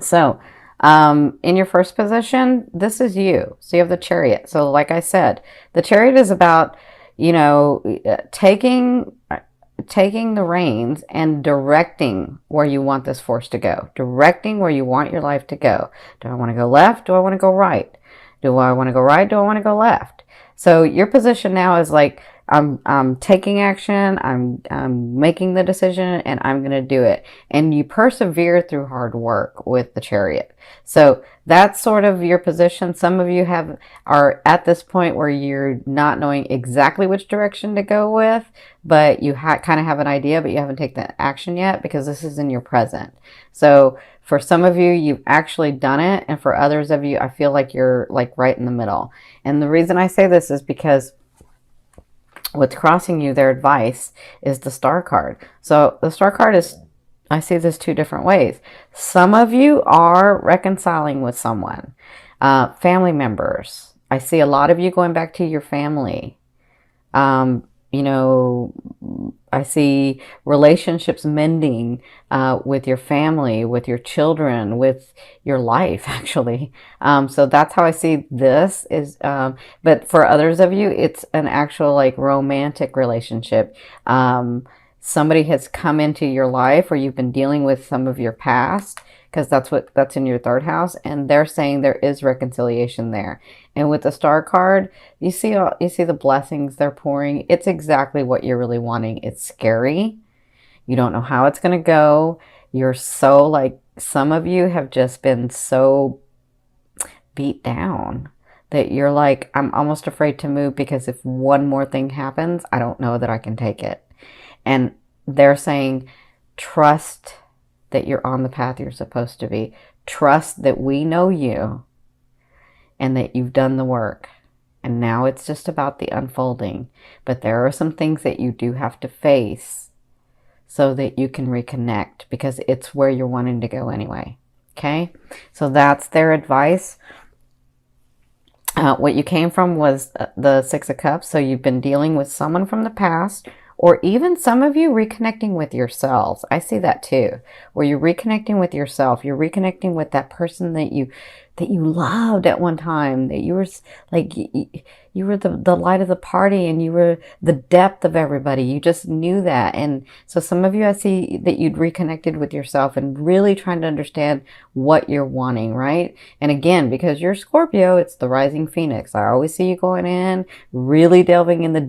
So, in your first position, this is you. So you have the Chariot. So, like I said, the Chariot is about, you know, taking the reins and directing where you want this force to go, directing where you want your life to go. Do I want to go left? Do I want to go right? Do I want to go right? Do I want to go left? So your position now is like, I'm taking action, I'm making the decision, and I'm going to do it. And you persevere through hard work with the Chariot. So that's sort of your position. Some of you are at this point where you're not knowing exactly which direction to go with, but you kind of have an idea, but you haven't taken the action yet because this is in your present. So for some of you, you've actually done it, and for others of you, I feel like you're like right in the middle. And the reason I say this is because what's crossing you, their advice, is the Star card. So the Star card is, I see this two different ways. Some of you are reconciling with someone, family members. I see a lot of you going back to your family. You know, I see relationships mending with your family, with your children, with your life, actually. So that's how I see this is. But for others of you, it's an actual like romantic relationship. Somebody has come into your life, or you've been dealing with some of your past, because that's in your third house, and they're saying there is reconciliation there. And with the Star card, you see the blessings they're pouring. It's exactly what you're really wanting. It's scary. You don't know how it's going to go. You're so like, some of you have just been so beat down that you're like, I'm almost afraid to move because if one more thing happens, I don't know that I can take it. And they're saying, trust that you're on the path you're supposed to be. Trust that we know you and that you've done the work. And now it's just about the unfolding. But there are some things that you do have to face so that you can reconnect, because it's where you're wanting to go anyway. Okay? So that's their advice. What you came from was the Six of Cups. So you've been dealing with someone from the past, or even some of you reconnecting with yourselves. I see that too, where you're reconnecting with yourself. You're reconnecting with that person that you loved at one time, that you were like, you were the light of the party, and you were the depth of everybody. You just knew that. And so some of you, I see that you'd reconnected with yourself and really trying to understand what you're wanting, right? And again, because you're Scorpio, it's the rising phoenix. I always see you going in, really delving in the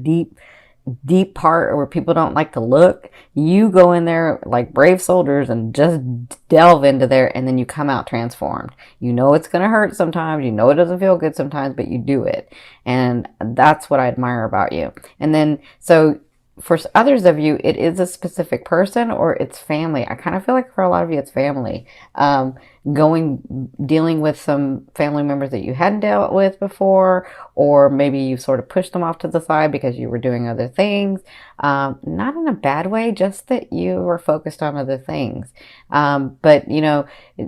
deep part where people don't like to look. You go in there like brave soldiers and just delve into there, and then you come out transformed. You know it's going to hurt sometimes, you know it doesn't feel good sometimes, but you do it. And that's what I admire about you. And then so for others of you, it is a specific person or it's family. I kind of feel like for a lot of you, it's family. Dealing with some family members that you hadn't dealt with before, or maybe you sort of pushed them off to the side because you were doing other things. Not in a bad way, just that you were focused on other things. But you know,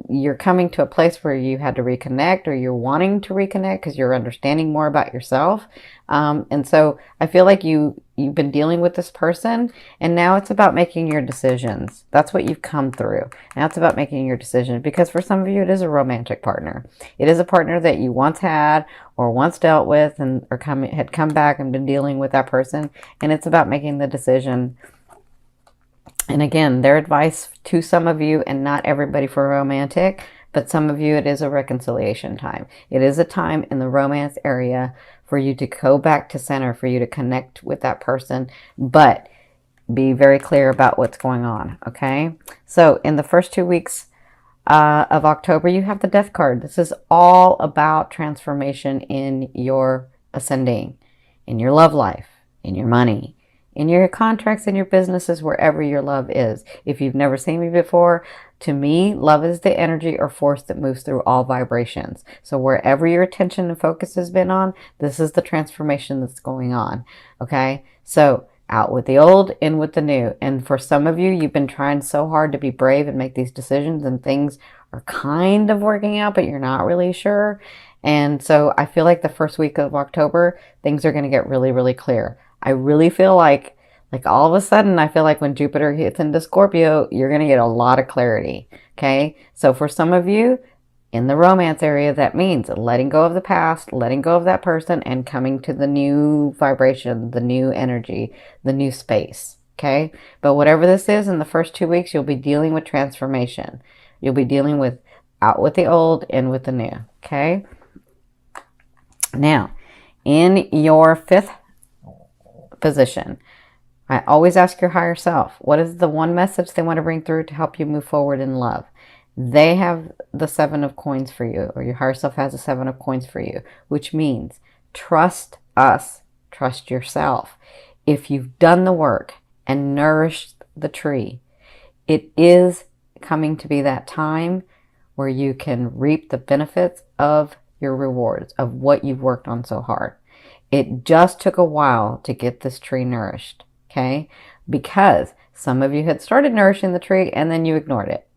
you're coming to a place where you had to reconnect, or you're wanting to reconnect because you're understanding more about yourself. And so I feel like you've been dealing with this person, and now it's about making your decisions. That's what you've come through. Now it's about making your decision, because for some of you, it is a romantic partner. It is a partner that you once had or once dealt with, and had come back and been dealing with that person. And it's about making the decision. And again, their advice to some of you, and not everybody for romantic, but some of you, it is a reconciliation time. It is a time in the romance area for you to go back to center, for you to connect with that person, but be very clear about what's going on, okay? So in the first 2 weeks of October, you have the Death card. This is all about transformation in your ascending, in your love life, in your money, in your contracts, in your businesses, wherever your love is. If you've never seen me before, to me, love is the energy or force that moves through all vibrations. So wherever your attention and focus has been on, this is the transformation that's going on. Okay? So out with the old, in with the new. And for some of you, you've been trying so hard to be brave and make these decisions, and things are kind of working out, but you're not really sure. And so I feel like the first week of October, things are going to get really, really clear. I really feel like all of a sudden, I feel like when Jupiter hits into Scorpio, you're going to get a lot of clarity. Okay, so for some of you in the romance area, that means letting go of the past, letting go of that person, and coming to the new vibration, the new energy, the new space. Okay, but whatever this is, in the first 2 weeks, you'll be dealing with transformation. You'll be dealing with out with the old, in with the new. Okay, now in your 5th position, I always ask your higher self, what is the one message they want to bring through to help you move forward in love? They have the 7 of coins for you, or your higher self has the 7 of coins for you, which means trust us, trust yourself. If you've done the work and nourished the tree, it is coming to be that time where you can reap the benefits of your rewards, of what you've worked on so hard. It just took a while to get this tree nourished. Okay, because some of you had started nourishing the tree and then you ignored it.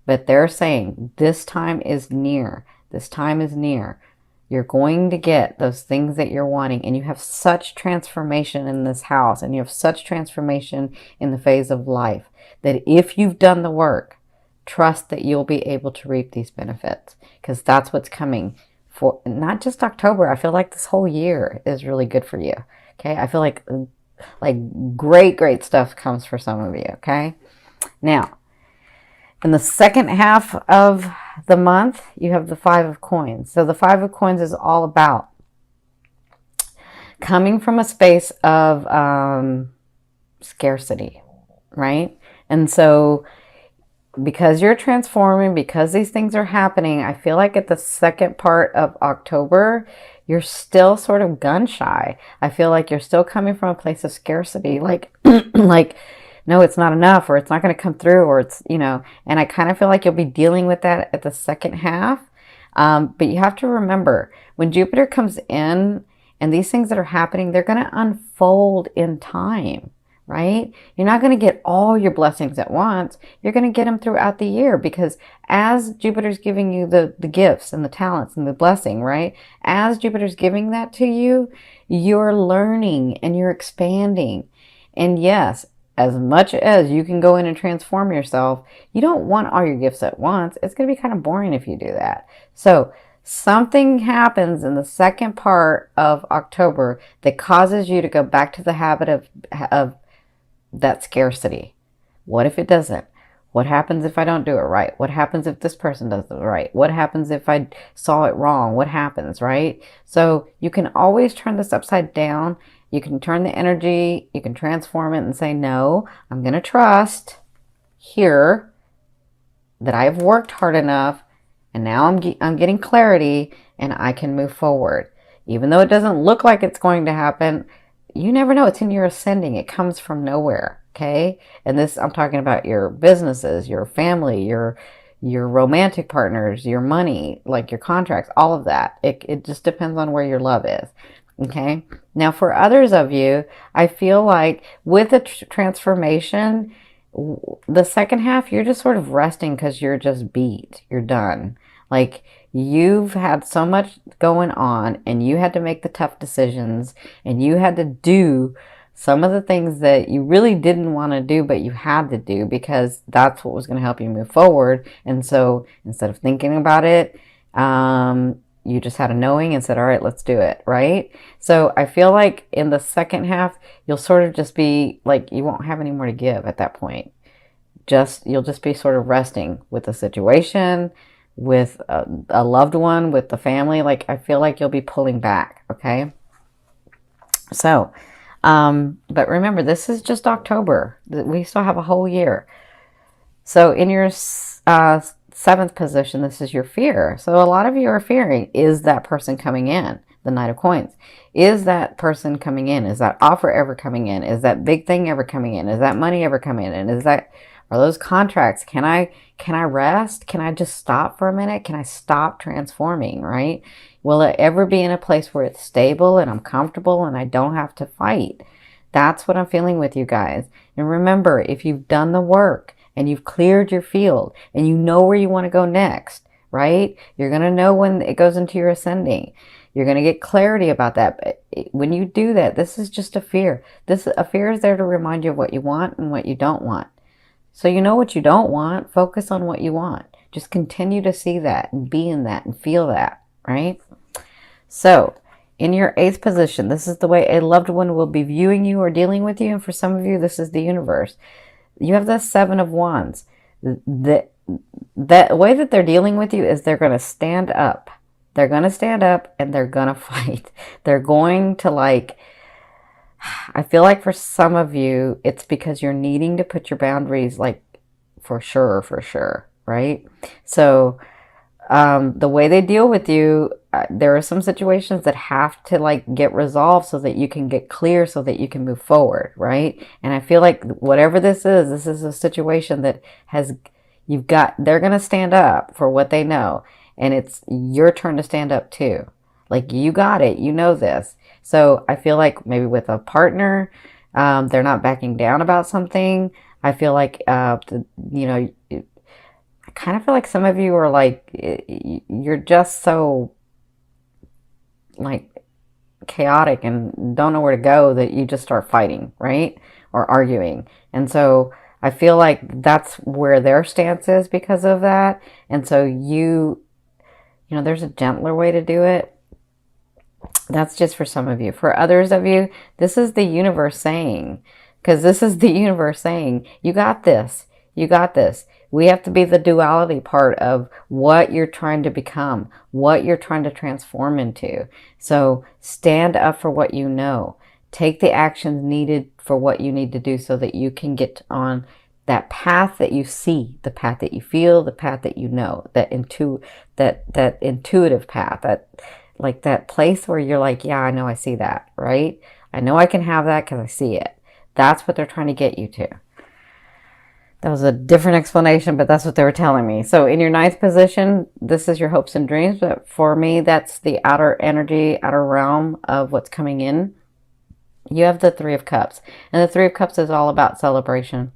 But they're saying this time is near. This time is near. You're going to get those things that you're wanting, and you have such transformation in this house, and you have such transformation in the phase of life that if you've done the work, trust that you'll be able to reap these benefits, because that's what's coming for not just October. I feel like this whole year is really good for you. Okay, I feel like great stuff comes for some of you. Okay, now in the second half of the month, you have the 5 of coins. So the 5 of coins is all about coming from a space of scarcity, right? And so because you're transforming, because these things are happening, I feel like at the second part of October, you're still sort of gun shy. I feel like you're still coming from a place of scarcity, like no, it's not enough, or it's not going to come through, or it's, and I kind of feel like you'll be dealing with that at the second half. But you have to remember, when Jupiter comes in and these things that are happening, they're going to unfold in time, right? You're not going to get all your blessings at once. You're going to get them throughout the year, because as Jupiter's giving you the gifts and the talents and the blessing, right? As Jupiter's giving that to you, you're learning and you're expanding. And yes, as much as you can go in and transform yourself, you don't want all your gifts at once. It's going to be kind of boring if you do that. So something happens in the second part of October that causes you to go back to the habit of that scarcity. What if it doesn't? What happens if I don't do it right? What happens if this person does it right? What happens if I saw it wrong? What happens, right? So you can always turn this upside down. You can turn the energy, you can transform it and say, no, I'm going to trust here that I've worked hard enough, and now I'm getting clarity, and I can move forward. Even though it doesn't look like it's going to happen, you never know. It's in your ascending. It comes from nowhere, okay? And this, I'm talking about your businesses, your family, your romantic partners, your money, like your contracts, all of that. It just depends on where your love is. Okay. Now for others of you, I feel like with the transformation, the second half, you're just sort of resting because you're just beat. You're done. Like you've had so much going on, and you had to make the tough decisions, and you had to do some of the things that you really didn't want to do, but you had to do because that's what was going to help you move forward. And so instead of thinking about it, you just had a knowing and said, all right, let's do it, right? So I feel like in the second half, you'll sort of just be like, you won't have any more to give at that point. You'll just be sort of resting with the situation, with a loved one, with the family. Like, I feel like you'll be pulling back, okay? So, but remember, this is just October. We still have a whole year. So in your 7th position, this is your fear. So a lot of you are fearing, is that person coming in? The Knight of Coins. Is that person coming in? Is that offer ever coming in? Is that big thing ever coming in? Is that money ever coming in? And are those contracts? Can I rest? Can I just stop for a minute? Can I stop transforming, right? Will it ever be in a place where it's stable and I'm comfortable and I don't have to fight? That's what I'm feeling with you guys. And remember, if you've done the work and you've cleared your field and you know where you want to go next, right? You're going to know when it goes into your ascending. You're going to get clarity about that. But when you do that, this is just a fear. A fear is there to remind you of what you want and what you don't want. So you know what you don't want. Focus on what you want. Just continue to see that and be in that and feel that, right? So in your 8th position, this is the way a loved one will be viewing you or dealing with you. And for some of you, this is the universe. You have the 7 of Wands. The way that they're dealing with you is they're going to stand up. They're going to stand up and they're going to fight. They're going to I feel like for some of you, it's because you're needing to put your boundaries for sure, right? So the way they deal with you, there are some situations that have to get resolved so that you can get clear, so that you can move forward, right? And I feel like whatever this is a situation that they're going to stand up for what they know. And it's your turn to stand up too. You got it, you know this. So I feel like maybe with a partner, they're not backing down about something. I feel like, I kind of feel like some of you are you're just so chaotic and don't know where to go that you just start fighting, right? Or arguing. And so I feel like that's where their stance is because of that. And so there's a gentler way to do it. That's just for some of you. For others of you, this is the universe saying, you got this. You got this. We have to be the duality part of what you're trying to become, what you're trying to transform into. So stand up for what you know. Take the actions needed for what you need to do so that you can get on that path that you see, the path that you feel, the path that you know, that intuitive path, that place where you're yeah, I know I see that, right? I know I can have that because I see it. That's what they're trying to get you to. That was a different explanation, but that's what they were telling me. So in your 9th position, this is your hopes and dreams. But for me, that's the outer energy, outer realm of what's coming in. You have the 3 of Cups. And the 3 of Cups is all about celebration.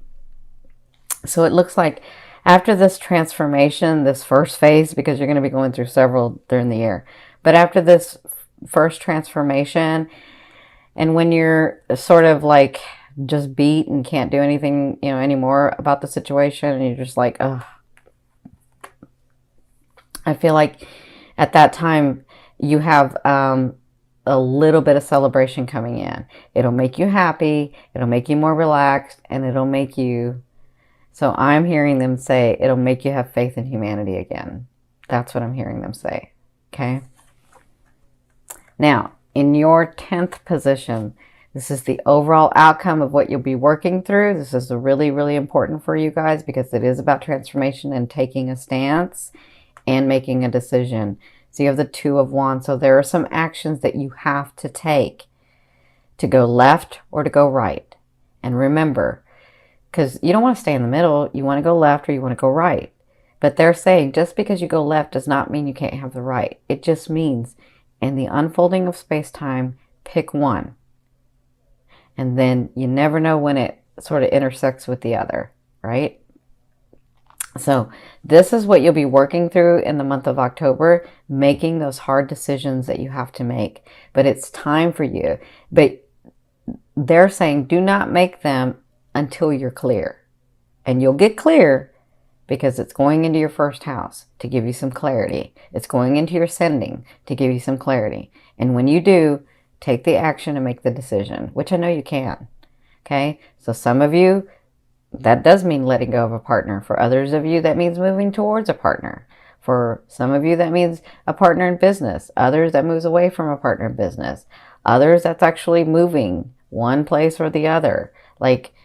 So it looks like after this transformation, this first phase, because you're going to be going through several during the year. But after this first transformation, and when you're sort of just beat and can't do anything, anymore about the situation, and you're just ugh. I feel like at that time you have a little bit of celebration coming in. It'll make you happy, it'll make you more relaxed, and it'll make you, so I'm hearing them say, it'll make you have faith in humanity again. That's what I'm hearing them say. Okay? Now, in your 10th position, this is the overall outcome of what you'll be working through. This is really, really important for you guys because it is about transformation and taking a stance and making a decision. So you have the 2 of Wands. So there are some actions that you have to take to go left or to go right. And remember, because you don't want to stay in the middle. You want to go left or you want to go right. But they're saying just because you go left does not mean you can't have the right. It just means in the unfolding of space-time, pick one. And then you never know when it sort of intersects with the other, right? So this is what you'll be working through in the month of October, making those hard decisions that you have to make. But it's time for you. But they're saying do not make them until you're clear. And you'll get clear because it's going into your first house to give you some clarity. It's going into your sending to give you some clarity. And when you do, take the action and make the decision, which I know you can. Okay? So some of you, that does mean letting go of a partner. For others of you, that means moving towards a partner. For some of you, that means a partner in business. Others, that moves away from a partner in business. Others, that's actually moving one place or the other.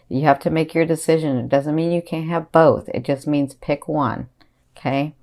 You have to make your decision. It doesn't mean you can't have both. It just means pick one. Okay?